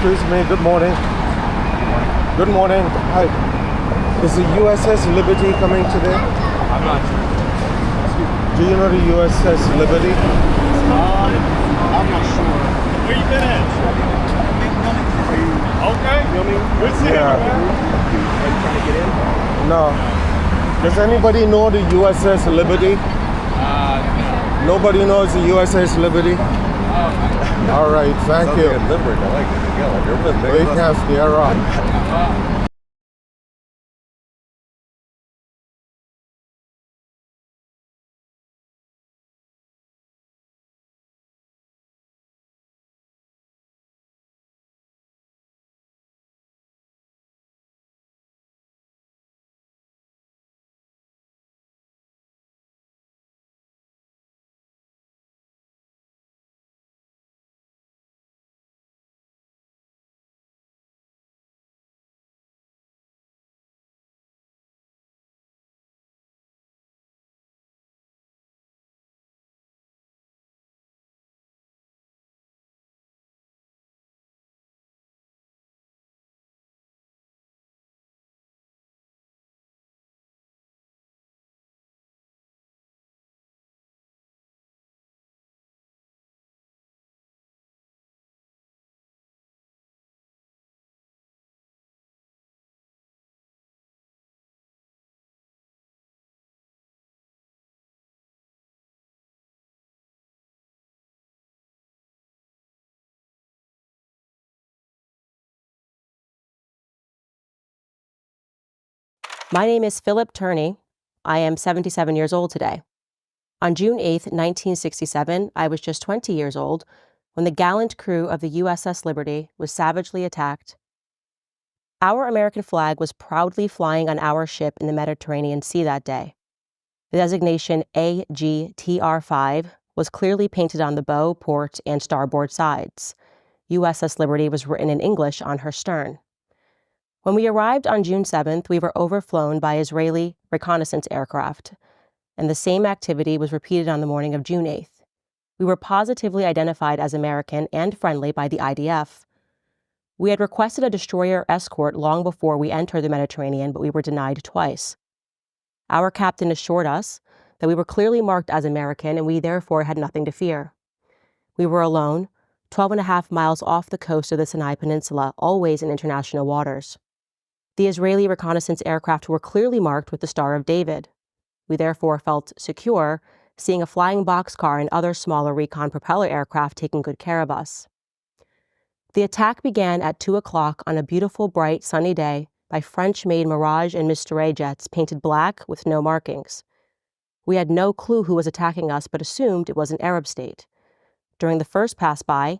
Excuse me, good morning. Good morning. Hi. Is the USS Liberty coming today? I'm not sure. Do you know the USS Liberty? I'm not sure. Where you been at? Okay. Good seeing you, man. Are you trying to get in? No. Does anybody know the USS Liberty? No. Nobody knows the USS Liberty? All right, thank Sounds you. like a Limerick. I like it. Yeah, like you're big. We have the error. My name is Philip Turney. I am 77 years old today. On June 8, 1967, I was just 20 years old when the gallant crew of the USS Liberty was savagely attacked. Our American flag was proudly flying on our ship in the Mediterranean Sea that day. The designation AGTR-5 was clearly painted on the bow, port, and starboard sides. USS Liberty was written in English on her stern. When we arrived on June 7th, we were overflown by Israeli reconnaissance aircraft, and the same activity was repeated on the morning of June 8th. We were positively identified as American and friendly by the IDF. We had requested a destroyer escort long before we entered the Mediterranean, but we were denied twice. Our captain assured us that we were clearly marked as American and we therefore had nothing to fear. We were alone, 12.5 miles off the coast of the Sinai Peninsula, always in international waters. The Israeli reconnaissance aircraft were clearly marked with the Star of David. We therefore felt secure, seeing a flying boxcar and other smaller recon propeller aircraft taking good care of us. The attack began at 2 o'clock on a beautiful, bright, sunny day by French-made Mirage and Mistral jets painted black with no markings. We had no clue who was attacking us, but assumed it was an Arab state. During the first pass-by,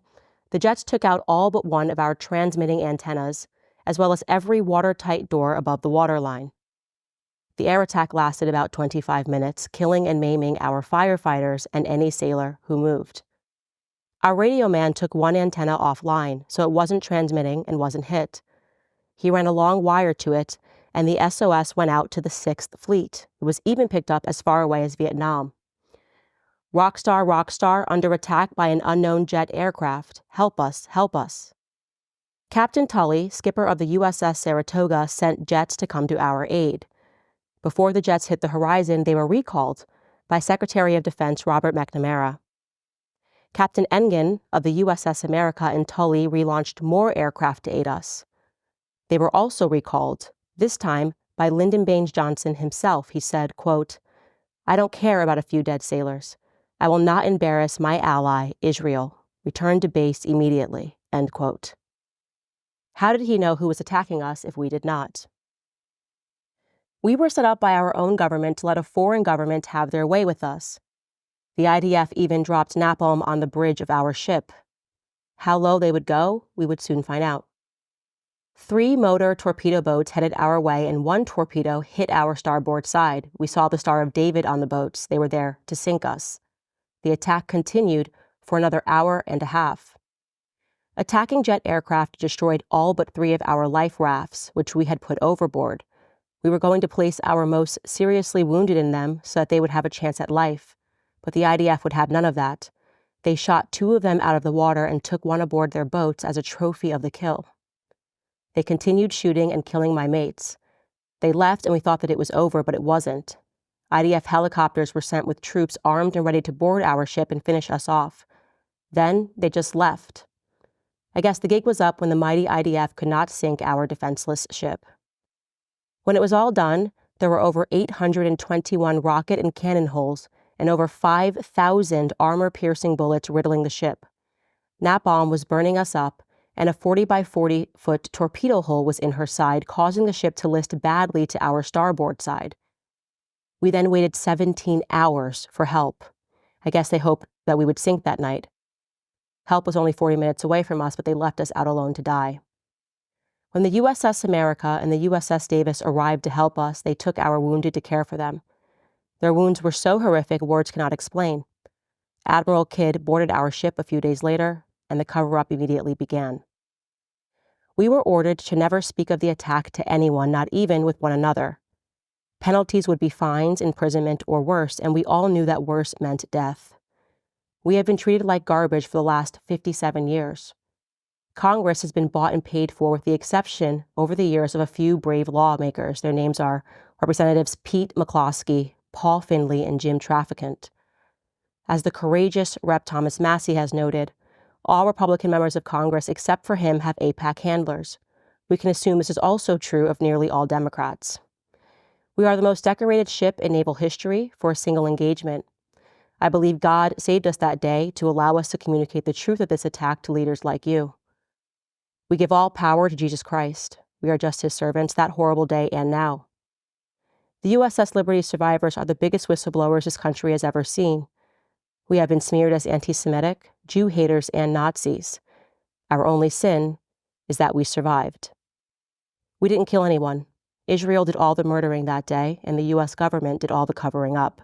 the jets took out all but one of our transmitting antennas, as well as every watertight door above the waterline. The air attack lasted about 25 minutes, killing and maiming our firefighters and any sailor who moved. Our radio man took one antenna offline, so it wasn't transmitting and wasn't hit. He ran a long wire to it, and the SOS went out to the 6th Fleet. It was even picked up as far away as Vietnam. Rockstar, under attack by an unknown jet aircraft. Help us, help us. Captain Tully, skipper of the USS Saratoga, sent jets to come to our aid. Before the jets hit the horizon, they were recalled by Secretary of Defense Robert McNamara. Captain Engen of the USS America and Tully relaunched more aircraft to aid us. They were also recalled, this time by Lyndon Baines Johnson himself. He said, quote, "I don't care about a few dead sailors. I will not embarrass my ally, Israel. Return to base immediately," end quote. How did he know who was attacking us if we did not? We were set up by our own government to let a foreign government have their way with us. The IDF even dropped napalm on the bridge of our ship. How low they would go, we would soon find out. 3 motor torpedo boats headed our way, and 1 torpedo hit our starboard side. We saw the Star of David on the boats. They were there to sink us. The attack continued for another hour and a half. Attacking jet aircraft destroyed all but 3 of our life rafts, which we had put overboard. We were going to place our most seriously wounded in them so that they would have a chance at life, but the IDF would have none of that. They shot 2 of them out of the water and took one aboard their boats as a trophy of the kill. They continued shooting and killing my mates. They left and we thought that it was over, but it wasn't. IDF helicopters were sent with troops armed and ready to board our ship and finish us off. Then they just left. I guess the gig was up when the mighty IDF could not sink our defenseless ship. When it was all done, there were over 821 rocket and cannon holes and over 5,000 armor-piercing bullets riddling the ship. Napalm was burning us up, and a 40 by 40-foot torpedo hole was in her side, causing the ship to list badly to our starboard side. We then waited 17 hours for help. I guess they hoped that we would sink that night. Help was only 40 minutes away from us, but they left us out alone to die. When the USS America and the USS Davis arrived to help us, they took our wounded to care for them. Their wounds were so horrific, words cannot explain. Admiral Kidd boarded our ship a few days later, and the cover-up immediately began. We were ordered to never speak of the attack to anyone, not even with one another. Penalties would be fines, imprisonment, or worse, and we all knew that worse meant death. We have been treated like garbage for the last 57 years. Congress has been bought and paid for with the exception, over the years, of a few brave lawmakers. Their names are Representatives Pete McCloskey, Paul Findley, and Jim Traficant. As the courageous Rep. Thomas Massey has noted, all Republican members of Congress except for him have AIPAC handlers. We can assume this is also true of nearly all Democrats. We are the most decorated ship in naval history for a single engagement. I believe God saved us that day to allow us to communicate the truth of this attack to leaders like you. We give all power to Jesus Christ. We are just his servants that horrible day and now. The USS Liberty survivors are the biggest whistleblowers this country has ever seen. We have been smeared as anti-Semitic, Jew haters, and Nazis. Our only sin is that we survived. We didn't kill anyone. Israel did all the murdering that day, and the U.S. government did all the covering up.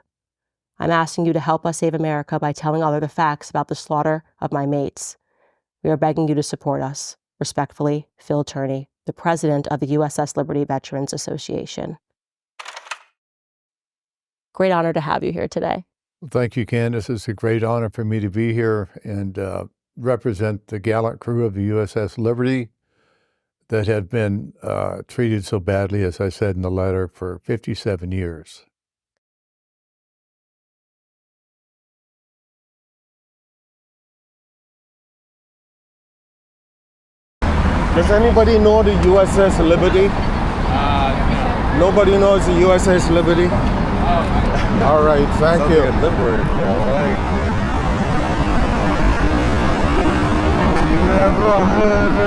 I'm asking you to help us save America by telling others the facts about the slaughter of my mates. We are begging you to support us. Respectfully, Phil Turney, the president of the USS Liberty Veterans Association. Great honor to have you here today. Thank you, Candace. It's a great honor for me to be here and represent the gallant crew of the USS Liberty that had been treated so badly, as I said in the letter, for 57 years. Does anybody know the USS Liberty? No. Nobody knows the USS Liberty? All right, thank Sounds you. like a Liberty. All right. Never heard